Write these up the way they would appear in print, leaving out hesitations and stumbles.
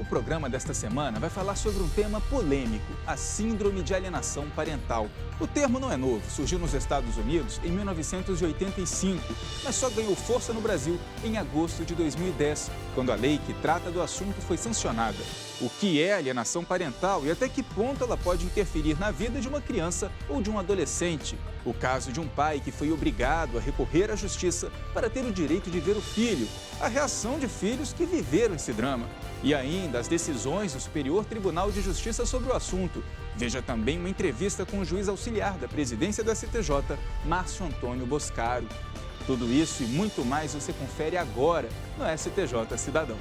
O programa desta semana vai falar sobre um tema polêmico, a síndrome de alienação parental. O termo não é novo, surgiu nos Estados Unidos em 1985, mas só ganhou força no Brasil em agosto de 2010, quando a lei que trata do assunto foi sancionada. O que é alienação parental e até que ponto ela pode interferir na vida de uma criança ou de um adolescente? O caso de um pai que foi obrigado a recorrer à justiça para ter o direito de ver o filho, a reação de filhos que viveram esse drama. E ainda as decisões do Superior Tribunal de Justiça sobre o assunto. Veja também uma entrevista com o juiz auxiliar da presidência do STJ, Márcio Antônio Boscaro. Tudo isso e muito mais você confere agora no STJ Cidadão.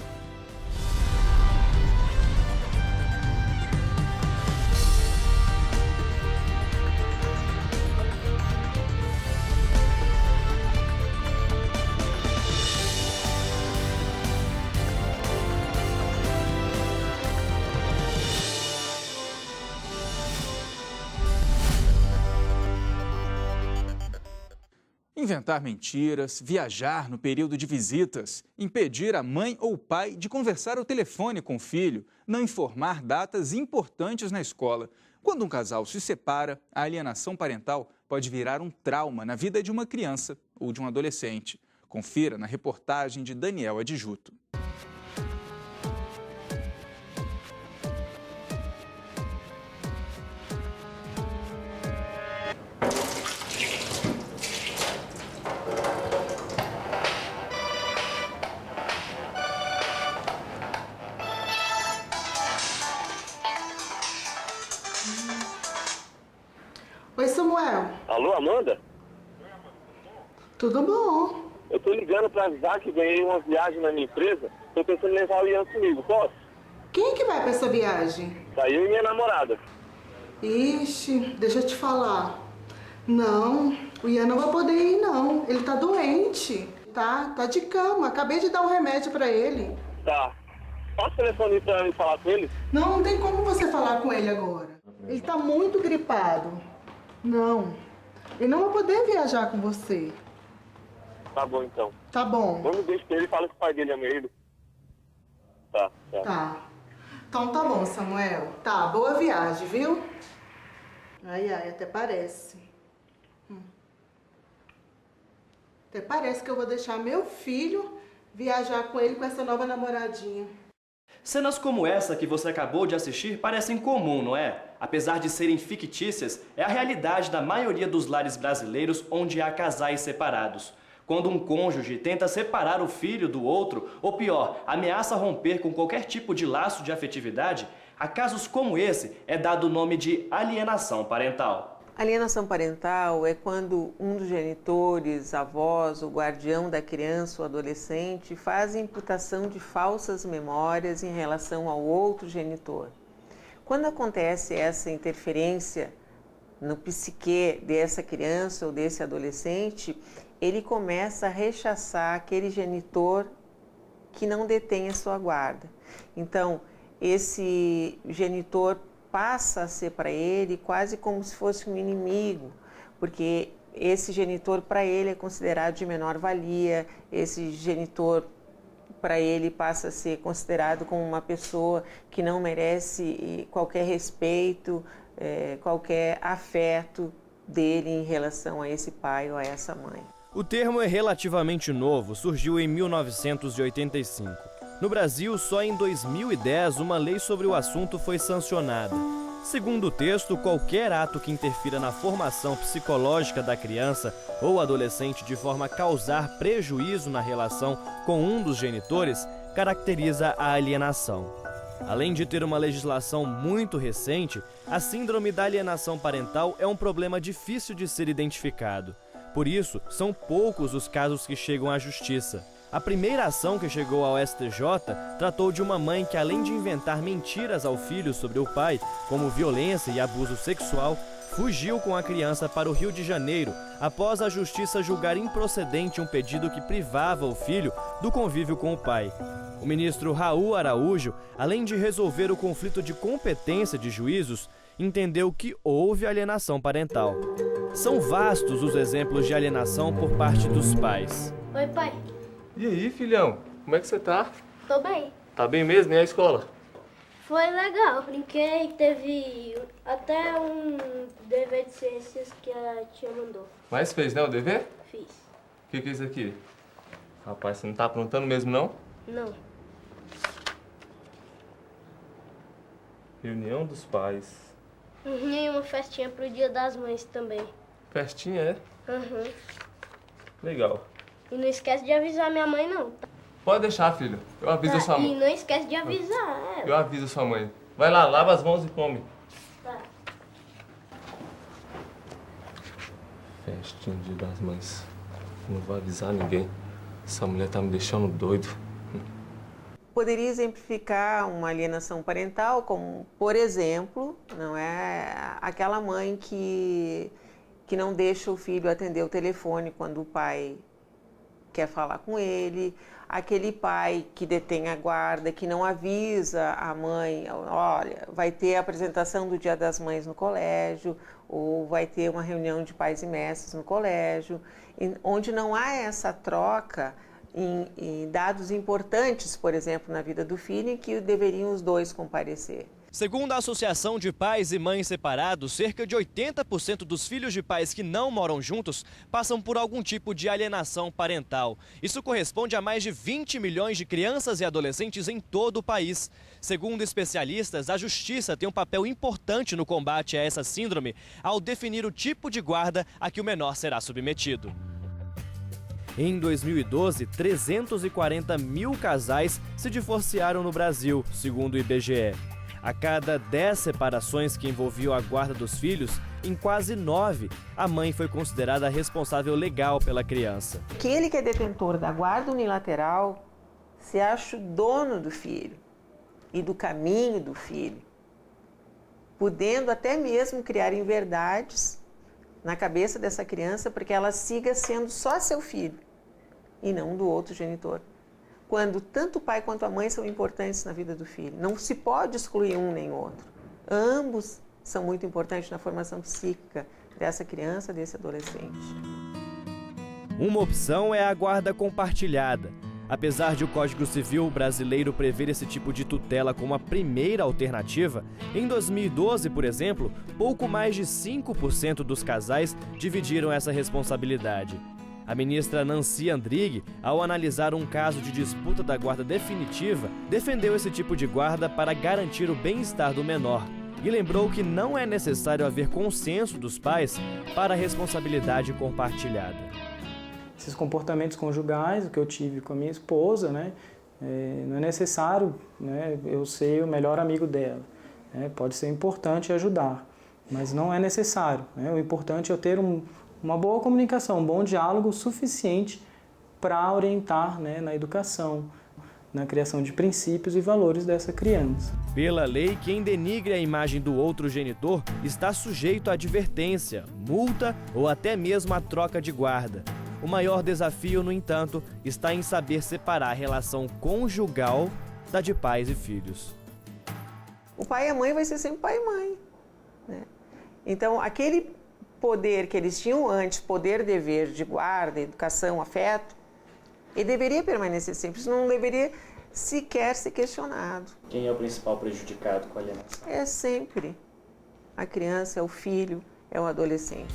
Inventar mentiras, viajar no período de visitas, impedir a mãe ou o pai de conversar ao telefone com o filho, não informar datas importantes na escola. Quando um casal se separa, a alienação parental pode virar um trauma na vida de uma criança ou de um adolescente. Confira na reportagem de Daniel Adjuto. Oi, Samuel. Alô, Amanda? Tudo bom? Eu tô ligando pra avisar que ganhei uma viagem na minha empresa. Tô pensando em levar o Ian comigo, posso? Quem que vai pra essa viagem? Tá eu e minha namorada. Ixi, deixa eu te falar. Não, o Ian não vai poder ir, não. Ele tá doente. Tá de cama. Acabei de dar um remédio pra ele. Tá. Passa o telefone pra eu falar com ele? Não tem como você falar com ele agora. Ele tá muito gripado. Não, ele não vai poder viajar com você. Tá bom, então. Tá bom. Manda um beijo pra ele e fala que o pai dele ama ele. Tá. Tá. Então tá bom, Samuel. Tá, boa viagem, viu? Ai, até parece. Até parece que eu vou deixar meu filho viajar com ele com essa nova namoradinha. Cenas como essa que você acabou de assistir parecem comum, não é? Apesar de serem fictícias, é a realidade da maioria dos lares brasileiros onde há casais separados. Quando um cônjuge tenta separar o filho do outro, ou pior, ameaça romper com qualquer tipo de laço de afetividade, a casos como esse é dado o nome de alienação parental. Alienação parental é quando um dos genitores, avós ou guardião da criança ou adolescente faz imputação de falsas memórias em relação ao outro genitor. Quando acontece essa interferência no psique dessa criança ou desse adolescente, ele começa a rechaçar aquele genitor que não detém a sua guarda. Então, esse genitor passa a ser para ele quase como se fosse um inimigo, porque esse genitor para ele é considerado de menor valia, esse genitor para ele passa a ser considerado como uma pessoa que não merece qualquer respeito, qualquer afeto dele em relação a esse pai ou a essa mãe. O termo é relativamente novo, surgiu em 1985. No Brasil, só em 2010, uma lei sobre o assunto foi sancionada. Segundo o texto, qualquer ato que interfira na formação psicológica da criança ou adolescente de forma a causar prejuízo na relação com um dos genitores caracteriza a alienação. Além de ter uma legislação muito recente, a síndrome da alienação parental é um problema difícil de ser identificado. Por isso, são poucos os casos que chegam à justiça. A primeira ação que chegou ao STJ tratou de uma mãe que, além de inventar mentiras ao filho sobre o pai, como violência e abuso sexual, fugiu com a criança para o Rio de Janeiro, após a justiça julgar improcedente um pedido que privava o filho do convívio com o pai. O ministro Raul Araújo, além de resolver o conflito de competência de juízos, entendeu que houve alienação parental. São vastos os exemplos de alienação por parte dos pais. Oi, pai. E aí, filhão? Como é que você tá? Tô bem. Tá bem mesmo? E a escola? Foi legal, brinquei, teve até um dever de ciências que a tia mandou. Mas fez, né, o dever? Fiz. O que é isso aqui? Rapaz, você não tá aprontando mesmo, não? Não. Reunião dos pais. E uma festinha pro Dia das Mães também. Festinha, é? Uhum. Legal. E não esquece de avisar minha mãe, não. Pode deixar, filho. Eu aviso a sua E mãe. não esquece de avisar ela. Eu aviso a sua mãe. Vai lá, lava as mãos e come. Tá. Festinha, Dia das Mães. Não vou avisar ninguém. Essa mulher tá me deixando doido. Poderia exemplificar uma alienação parental como, por exemplo, não é aquela mãe que não deixa o filho atender o telefone quando o pai quer falar com ele, aquele pai que detém a guarda, que não avisa a mãe, olha, vai ter a apresentação do Dia das Mães no colégio, ou vai ter uma reunião de pais e mestres no colégio, onde não há essa troca em dados importantes, por exemplo, na vida do filho, em que deveriam os dois comparecer. Segundo a Associação de Pais e Mães Separados, cerca de 80% dos filhos de pais que não moram juntos passam por algum tipo de alienação parental. Isso corresponde a mais de 20 milhões de crianças e adolescentes em todo o país. Segundo especialistas, a Justiça tem um papel importante no combate a essa síndrome ao definir o tipo de guarda a que o menor será submetido. Em 2012, 340 mil casais se divorciaram no Brasil, segundo o IBGE. A cada 10 separações que envolviam a guarda dos filhos, em quase 9, a mãe foi considerada responsável legal pela criança. Aquele que é detentor da guarda unilateral se acha o dono do filho e do caminho do filho, podendo até mesmo criar inverdades na cabeça dessa criança para que ela siga sendo só seu filho e não do outro genitor. Quando tanto o pai quanto a mãe são importantes na vida do filho. Não se pode excluir um nem outro. Ambos são muito importantes na formação psíquica dessa criança, desse adolescente. Uma opção é a guarda compartilhada. Apesar de o Código Civil brasileiro prever esse tipo de tutela como a primeira alternativa, em 2012, por exemplo, pouco mais de 5% dos casais dividiram essa responsabilidade. A ministra Nancy Andrighi, ao analisar um caso de disputa da guarda definitiva, defendeu esse tipo de guarda para garantir o bem-estar do menor e lembrou que não é necessário haver consenso dos pais para a responsabilidade compartilhada. Esses comportamentos conjugais, o que eu tive com a minha esposa, não é necessário, eu ser o melhor amigo dela. Pode ser importante ajudar, mas não é necessário. O importante é eu ter uma boa comunicação, um bom diálogo suficiente para orientar na educação, na criação de princípios e valores dessa criança. Pela lei, quem denigre a imagem do outro genitor está sujeito à advertência, multa ou até mesmo à troca de guarda. O maior desafio, no entanto, está em saber separar a relação conjugal da de pais e filhos. O pai e a mãe vai ser sempre pai e mãe, Então, aquele poder que eles tinham antes, poder-dever de guarda, educação, afeto, ele deveria permanecer sempre, isso não deveria sequer ser questionado. Quem é o principal prejudicado com a alienação? É sempre a criança, é o filho, é o adolescente.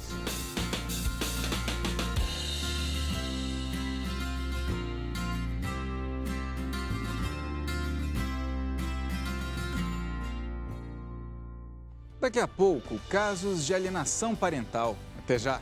Daqui a pouco, casos de alienação parental. Até já!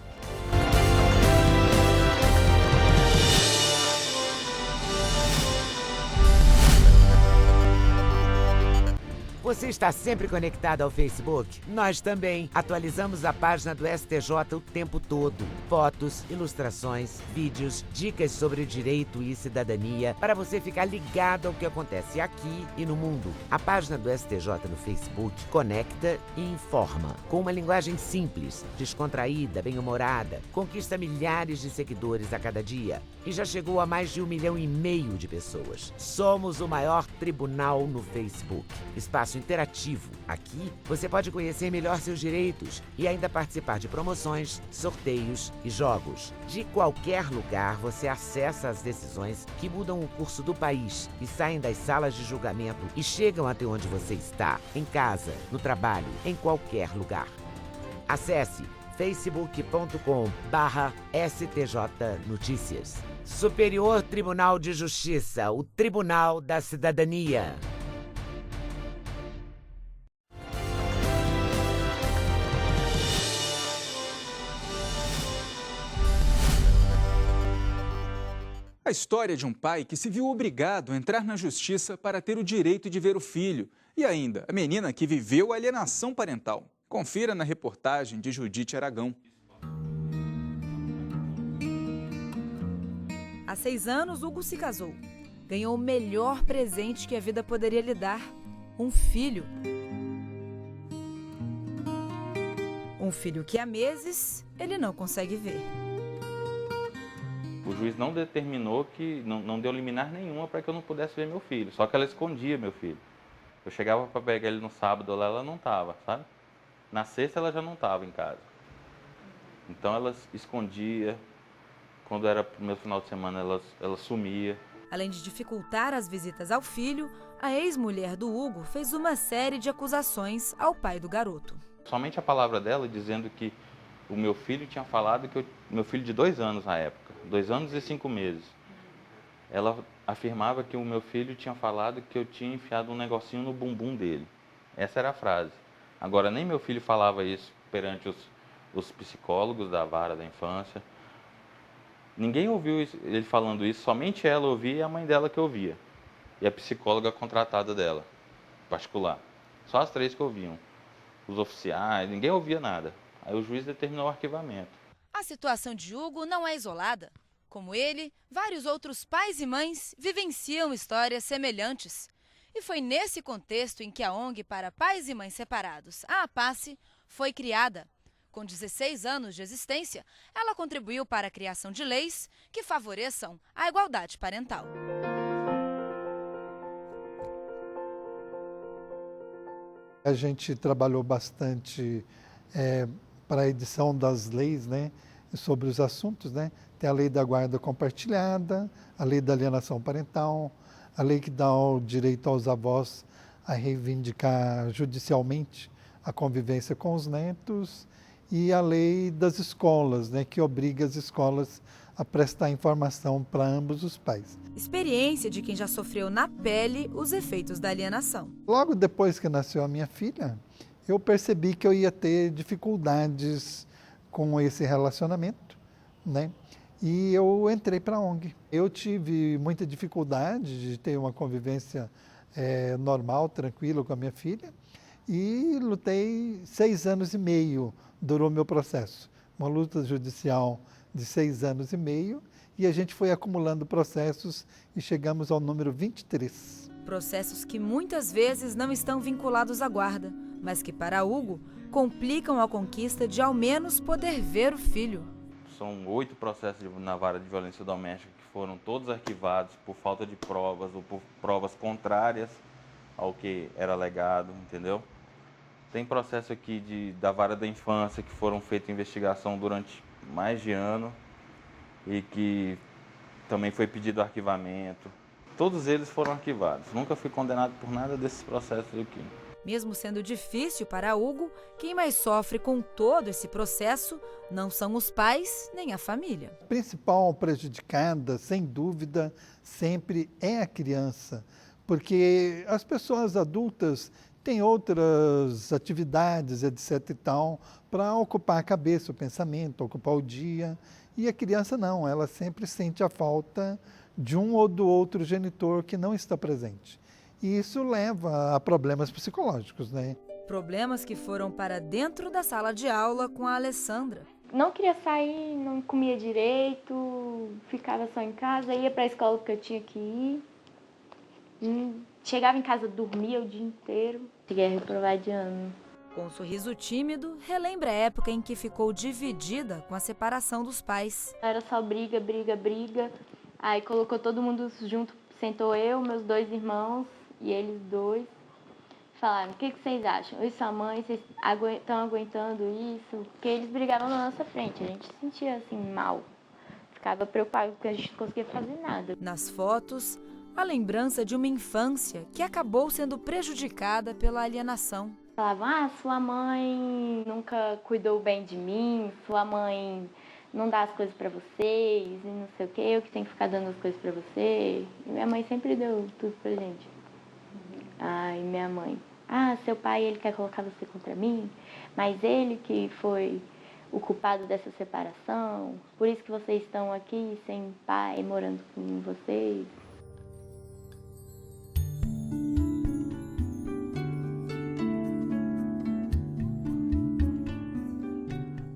Você está sempre conectado ao Facebook? Nós também. Atualizamos a página do STJ o tempo todo. Fotos, ilustrações, vídeos, dicas sobre direito e cidadania para você ficar ligado ao que acontece aqui e no mundo. A página do STJ no Facebook conecta e informa. Com uma linguagem simples, descontraída, bem-humorada, conquista milhares de seguidores a cada dia e já chegou a mais de 1,5 milhão de pessoas. Somos o maior tribunal no Facebook. Espaço espaço interativo. Aqui você pode conhecer melhor seus direitos e ainda participar de promoções, sorteios e jogos. De qualquer lugar você acessa as decisões que mudam o curso do país e saem das salas de julgamento e chegam até onde você está, em casa, no trabalho, em qualquer lugar. Acesse facebook.com/STJ Notícias. Superior Tribunal de Justiça, o Tribunal da Cidadania. A história de um pai que se viu obrigado a entrar na justiça para ter o direito de ver o filho. E ainda, a menina que viveu alienação parental. Confira na reportagem de Judite Aragão. Há 6 anos, Hugo se casou. Ganhou o melhor presente que a vida poderia lhe dar: um filho. Um filho que há meses ele não consegue ver. O juiz não determinou que, não deu liminar nenhuma para que eu não pudesse ver meu filho. Só que ela escondia meu filho. Eu chegava para pegar ele no sábado, lá ela não estava, sabe? Na sexta ela já não estava em casa. Então ela escondia. Quando era pro meu final de semana, ela sumia. Além de dificultar as visitas ao filho, a ex-mulher do Hugo fez uma série de acusações ao pai do garoto. Somente a palavra dela dizendo que o meu filho tinha falado que meu filho de 2 anos na época, 2 anos e 5 meses. Ela afirmava que o meu filho tinha falado que eu tinha enfiado um negocinho no bumbum dele. Essa era a frase. Agora, nem meu filho falava isso perante os psicólogos da vara da infância. Ninguém ouviu ele falando isso, somente ela ouvia e a mãe dela que ouvia. E a psicóloga contratada dela, particular. Só as 3 que ouviam. Os oficiais, ninguém ouvia nada. Aí o juiz determinou o arquivamento. A situação de Hugo não é isolada. Como ele, vários outros pais e mães vivenciam histórias semelhantes. E foi nesse contexto em que a ONG para Pais e Mães Separados, a APACE, foi criada. Com 16 anos de existência, ela contribuiu para a criação de leis que favoreçam a igualdade parental. A gente trabalhou bastante para a edição das leis, né, sobre os assuntos, né? Tem a lei da guarda compartilhada, a lei da alienação parental, a lei que dá o direito aos avós a reivindicar judicialmente a convivência com os netos, e a lei das escolas, né, que obriga as escolas a prestar informação para ambos os pais. Experiência de quem já sofreu na pele os efeitos da alienação. Logo depois que nasceu a minha filha, eu percebi que eu ia ter dificuldades com esse relacionamento, né? E eu entrei para a ONG. Eu tive muita dificuldade de ter uma convivência normal, tranquila com a minha filha, e lutei 6 anos e meio, durou meu processo. Uma luta judicial de 6 anos e meio, e a gente foi acumulando processos e chegamos ao número 23. Processos que muitas vezes não estão vinculados à guarda, mas que para Hugo complicam a conquista de ao menos poder ver o filho. São 8 processos na vara de violência doméstica que foram todos arquivados por falta de provas ou por provas contrárias ao que era alegado, entendeu? Tem processo aqui da vara da infância que foram feitas investigação durante mais de ano e que também foi pedido arquivamento. Todos eles foram arquivados. Nunca fui condenado por nada desses processos aqui. Mesmo sendo difícil para Hugo, quem mais sofre com todo esse processo não são os pais nem a família. A principal prejudicada, sem dúvida, sempre é a criança, porque as pessoas adultas têm outras atividades, etc. e tal, para ocupar a cabeça, o pensamento, ocupar o dia, e a criança não, ela sempre sente a falta de um ou do outro genitor que não está presente. E isso leva a problemas psicológicos, né? Problemas que foram para dentro da sala de aula com a Alessandra. Não queria sair, não comia direito, ficava só em casa, ia para a escola que eu tinha que ir. Chegava em casa, dormia o dia inteiro. Cheguei a reprovar de ano. Com um sorriso tímido, relembra a época em que ficou dividida com a separação dos pais. Era só briga, briga, briga. Aí colocou todo mundo junto, sentou eu, meus 2 irmãos e eles 2. Falaram, o que vocês acham? Eu e sua mãe, vocês estão aguentando isso? Porque eles brigavam na nossa frente, a gente se sentia assim, mal. Ficava preocupado porque a gente não conseguia fazer nada. Nas fotos, a lembrança de uma infância que acabou sendo prejudicada pela alienação. Falavam, sua mãe nunca cuidou bem de mim, sua mãe não dá as coisas pra vocês, e não sei o que, eu que tenho que ficar dando as coisas pra você. E minha mãe sempre deu tudo pra gente. E minha mãe, seu pai, ele quer colocar você contra mim, mas ele que foi o culpado dessa separação, por isso que vocês estão aqui sem pai, morando com vocês.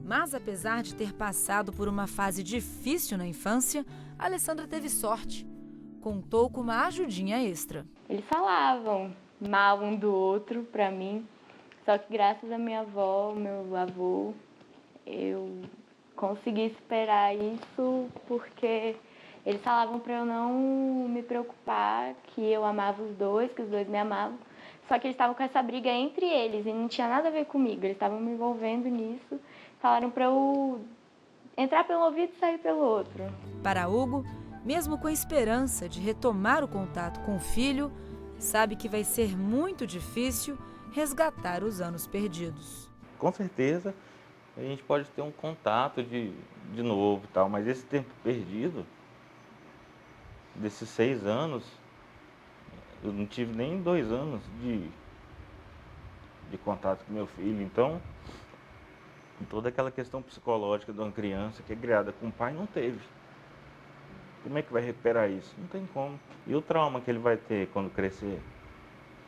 Mas apesar de ter passado por uma fase difícil na infância, a Alessandra teve sorte. Contou com uma ajudinha extra. Eles falavam mal um do outro pra mim, só que graças à minha avó, meu avô, eu consegui superar isso porque eles falavam pra eu não me preocupar, que eu amava os dois, que os dois me amavam. Só que eles estavam com essa briga entre eles e não tinha nada a ver comigo, eles estavam me envolvendo nisso. Falaram para eu entrar pelo ouvido e sair pelo outro. Para Hugo, mesmo com a esperança de retomar o contato com o filho, sabe que vai ser muito difícil resgatar os anos perdidos. Com certeza, a gente pode ter um contato de novo e tal, mas esse tempo perdido, desses 6 anos, eu não tive nem 2 anos de contato com meu filho, então toda aquela questão psicológica de uma criança que é criada com o pai não teve. Como é que vai recuperar isso? Não tem como. E o trauma que ele vai ter quando crescer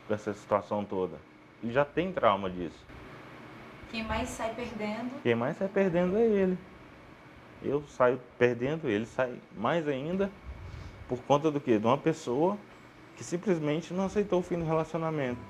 com essa situação toda? Ele já tem trauma disso. Quem mais sai perdendo? Quem mais sai perdendo é ele. Eu saio perdendo, ele sai mais ainda por conta do quê? De uma pessoa que simplesmente não aceitou o fim do relacionamento.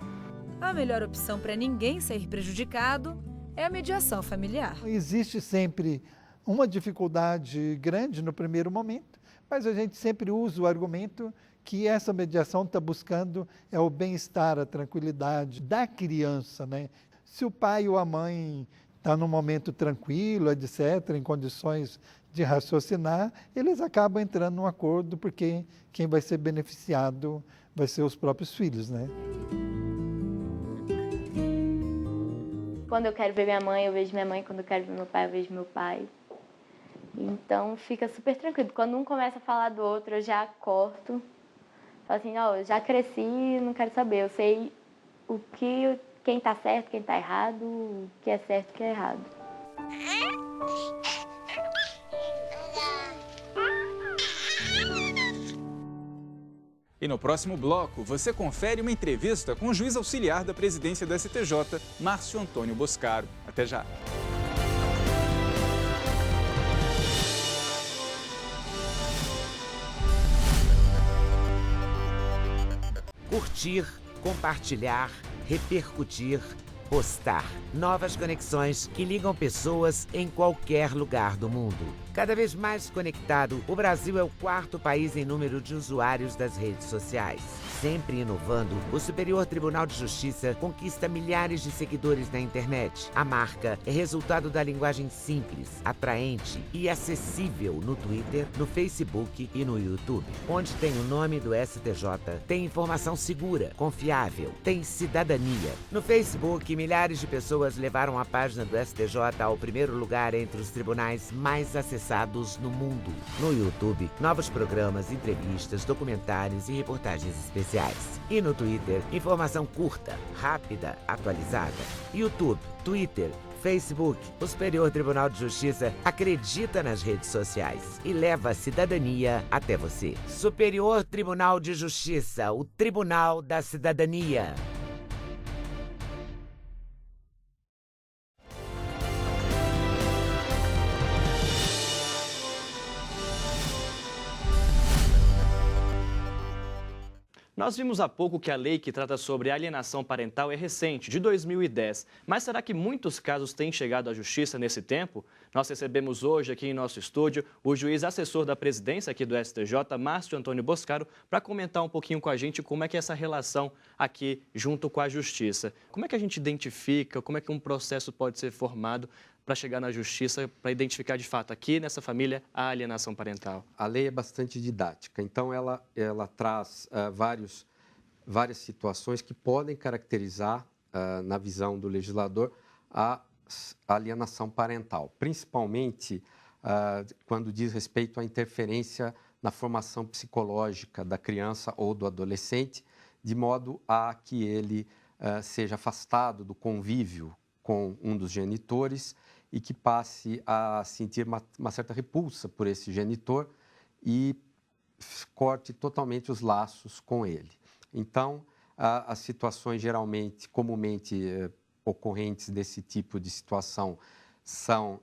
A melhor opção para ninguém sair prejudicado é a mediação familiar. Existe sempre uma dificuldade grande no primeiro momento, mas a gente sempre usa o argumento que essa mediação está buscando é o bem-estar, a tranquilidade da criança, né? Se o pai ou a mãe está num momento tranquilo, etc., em condições de raciocinar, eles acabam entrando num acordo, porque quem vai ser beneficiado vai ser os próprios filhos, né? Quando eu quero ver minha mãe, eu vejo minha mãe. Quando eu quero ver meu pai, eu vejo meu pai. Então, fica super tranquilo. Quando um começa a falar do outro, eu já corto. Falo assim, eu já cresci, não quero saber. Eu sei quem tá certo, quem tá errado, o que é certo e o que é errado. E no próximo bloco, você confere uma entrevista com o juiz auxiliar da presidência do STJ, Márcio Antônio Boscaro. Até já! Curtir, compartilhar, repercutir, postar. Novas conexões que ligam pessoas em qualquer lugar do mundo. Cada vez mais conectado, o Brasil é o 4º país em número de usuários das redes sociais. Sempre inovando, o Superior Tribunal de Justiça conquista milhares de seguidores na internet. A marca é resultado da linguagem simples, atraente e acessível no Twitter, no Facebook e no YouTube. Onde tem o nome do STJ, tem informação segura, confiável, tem cidadania. No Facebook, milhares de pessoas levaram a página do STJ ao primeiro lugar entre os tribunais mais acessados no mundo. No YouTube, novos programas, entrevistas, documentários e reportagens especiais. E no Twitter, informação curta, rápida, atualizada. YouTube, Twitter, Facebook, o Superior Tribunal de Justiça acredita nas redes sociais e leva a cidadania até você. Superior Tribunal de Justiça, o Tribunal da Cidadania. Nós vimos há pouco que a lei que trata sobre alienação parental é recente, de 2010. Mas será que muitos casos têm chegado à justiça nesse tempo? Nós recebemos hoje aqui em nosso estúdio o juiz assessor da presidência aqui do STJ, Márcio Antônio Boscaro, para comentar um pouquinho com a gente como é que é essa relação aqui junto com a justiça. Como é que a gente identifica, como é que um processo pode ser formado para chegar na justiça, para identificar de fato aqui nessa família a alienação parental? A lei é bastante didática, então ela traz várias situações que podem caracterizar, na visão do legislador, a alienação parental, principalmente quando diz respeito à interferência na formação psicológica da criança ou do adolescente, de modo a que ele seja afastado do convívio com um dos genitores e que passe a sentir uma certa repulsa por esse genitor e corte totalmente os laços com ele. Então, as situações comumente ocorrentes desse tipo de situação são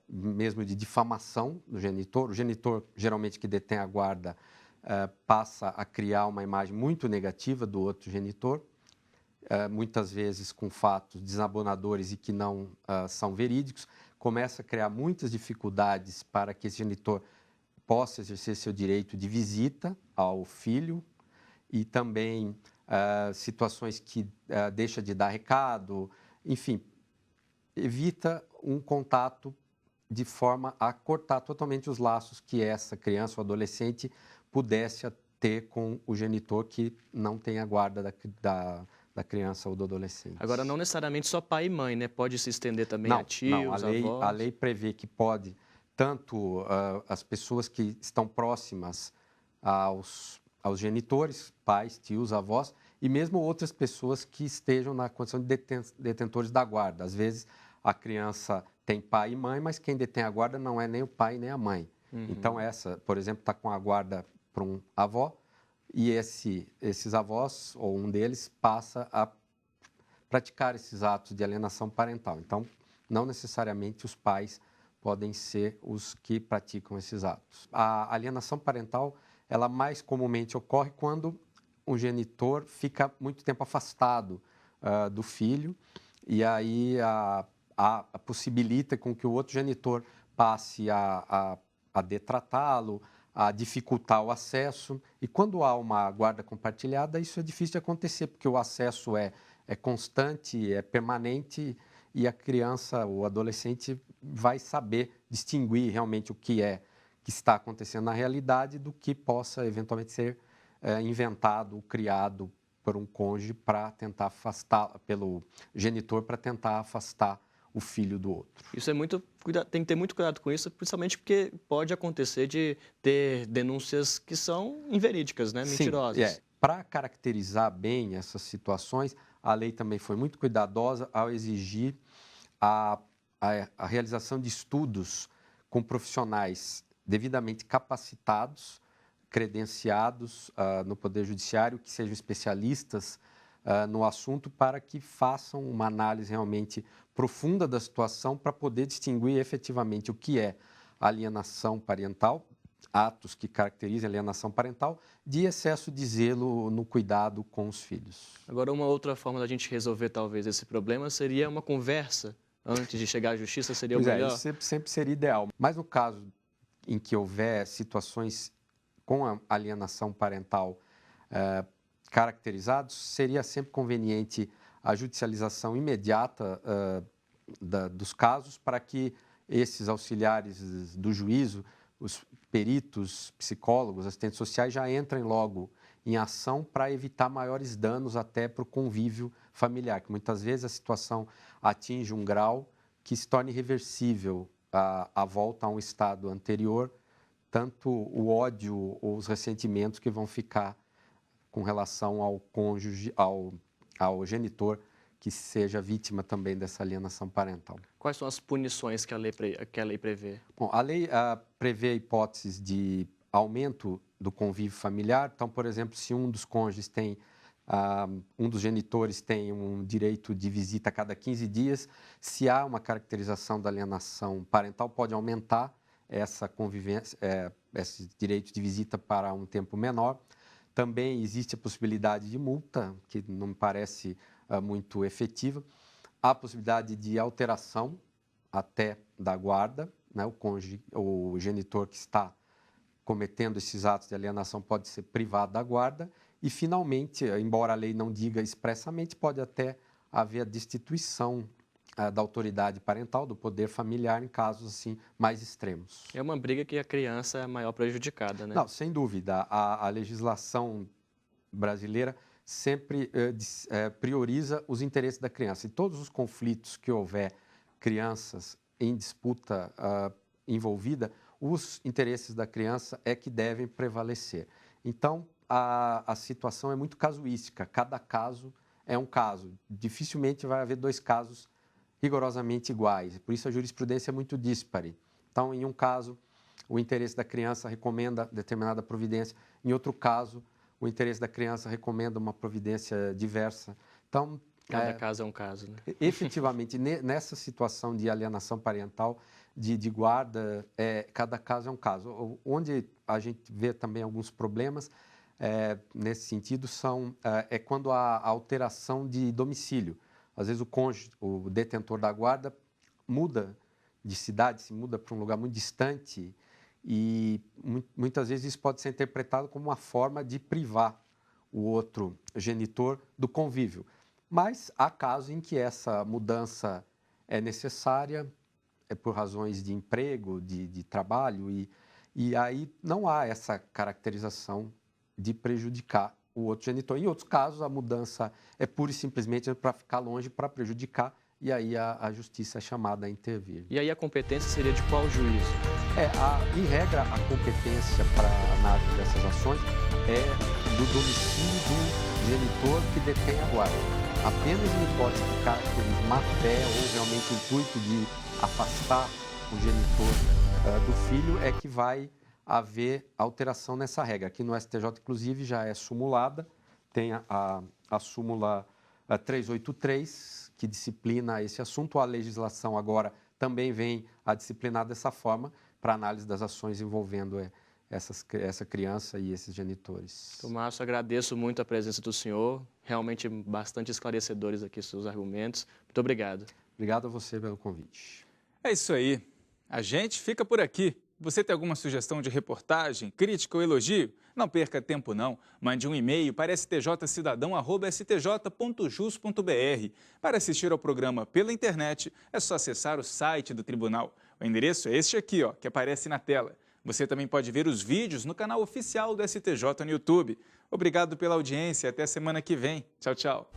mesmo de difamação do genitor. O genitor, geralmente que detém a guarda, passa a criar uma imagem muito negativa do outro genitor, muitas vezes com fatos desabonadores e que não são verídicos, começa a criar muitas dificuldades para que esse genitor possa exercer seu direito de visita ao filho e também situações que deixa de dar recado, enfim, evita um contato de forma a cortar totalmente os laços que essa criança ou adolescente pudesse ter com o genitor que não tem a guarda da criança ou do adolescente. Agora, não necessariamente só pai e mãe, né? Pode se estender também a tios, avós. A lei prevê que pode, tanto as pessoas que estão próximas aos genitores, pais, tios, avós, e mesmo outras pessoas que estejam na condição de detentores da guarda. Às vezes, a criança tem pai e mãe, mas quem detém a guarda não é nem o pai nem a mãe. Uhum. Então, essa, por exemplo, está com a guarda para um avó, e esses avós, ou um deles, passa a praticar esses atos de alienação parental. Então, não necessariamente os pais podem ser os que praticam esses atos. A alienação parental, ela mais comumente ocorre quando um genitor fica muito tempo afastado do filho, e aí possibilita com que o outro genitor passe a detratá-lo, a dificultar o acesso. E quando há uma guarda compartilhada, isso é difícil de acontecer, porque o acesso é constante, é permanente, e a criança, o adolescente, vai saber distinguir realmente o que está acontecendo na realidade do que possa eventualmente ser inventado, criado por um cônjuge para tentar afastar, pelo genitor, para tentar afastar o filho do outro. Isso é tem que ter muito cuidado com isso, principalmente porque pode acontecer de ter denúncias que são inverídicas, né? Mentirosas. Sim, para caracterizar bem essas situações, a lei também foi muito cuidadosa ao exigir a realização de estudos com profissionais devidamente capacitados, credenciados no Poder Judiciário, que sejam especialistas no assunto, para que façam uma análise realmente profunda da situação para poder distinguir efetivamente o que é alienação parental, atos que caracterizam a alienação parental, de excesso de zelo no cuidado com os filhos. Agora, uma outra forma da gente resolver talvez esse problema seria uma conversa antes de chegar à justiça, seria o melhor? Isso sempre seria ideal. Mas no caso em que houver situações com a alienação parental caracterizados, seria sempre conveniente a judicialização imediata dos casos para que esses auxiliares do juízo, os peritos, psicólogos, assistentes sociais já entrem logo em ação para evitar maiores danos até para o convívio familiar, que muitas vezes a situação atinge um grau que se torna irreversível a volta a um estado anterior, tanto o ódio ou os ressentimentos que vão ficar com relação ao cônjuge, ao genitor que seja vítima também dessa alienação parental. Quais são as punições que a lei prevê? Bom, a lei prevê hipóteses de aumento do convívio familiar. Então, por exemplo, se um dos cônjuges tem, um dos genitores tem um direito de visita a cada 15 dias, se há uma caracterização da alienação parental, pode aumentar essa convivência, esse direito de visita para um tempo menor. Também existe a possibilidade de multa, que não me parece muito efetiva. Há a possibilidade de alteração até da guarda, né? O genitor que está cometendo esses atos de alienação pode ser privado da guarda. E, finalmente, embora a lei não diga expressamente, pode até haver a destituição da autoridade parental, do poder familiar, em casos assim mais extremos. É uma briga que a criança é a maior prejudicada, né? Não, sem dúvida. A legislação brasileira sempre prioriza os interesses da criança. Em todos os conflitos que houver crianças em disputa envolvida, os interesses da criança é que devem prevalecer. Então, a situação é muito casuística. Cada caso é um caso. Dificilmente vai haver dois casos rigorosamente iguais. Por isso, a jurisprudência é muito díspare. Então, em um caso, o interesse da criança recomenda determinada providência. Em outro caso, o interesse da criança recomenda uma providência diversa. Então, cada caso é um caso, né? Efetivamente, nessa situação de alienação parental, de guarda, cada caso é um caso. Onde a gente vê também alguns problemas nesse sentido é quando há alteração de domicílio. Às vezes o detentor da guarda muda de cidade, se muda para um lugar muito distante e muitas vezes isso pode ser interpretado como uma forma de privar o outro genitor do convívio. Mas há casos em que essa mudança é necessária, por razões de emprego, de trabalho, e aí não há essa caracterização de prejudicar o outro genitor. Em outros casos, a mudança é pura e simplesmente para ficar longe, para prejudicar, e aí a justiça é chamada a intervir. E aí a competência seria de qual juízo? Em regra, a competência para a análise dessas ações é do domicílio do genitor que detém a guarda. Apenas em hipótese de caracterismo má-fé ou realmente intuito de afastar o genitor do filho é que vai haver alteração nessa regra. Aqui no STJ, inclusive, já é sumulada, tem a súmula 383, que disciplina esse assunto. A legislação agora também vem a disciplinar dessa forma para análise das ações envolvendo essa criança e esses genitores. Márcio, agradeço muito a presença do senhor, realmente bastante esclarecedores aqui os seus argumentos. Muito obrigado. Obrigado a você pelo convite. É isso aí. A gente fica por aqui. Você tem alguma sugestão de reportagem, crítica ou elogio? Não perca tempo não. Mande um e-mail para stjcidadão@stj.jus.br. Para assistir ao programa pela internet, é só acessar o site do tribunal. O endereço é este aqui, que aparece na tela. Você também pode ver os vídeos no canal oficial do STJ no YouTube. Obrigado pela audiência e até semana que vem. Tchau, tchau.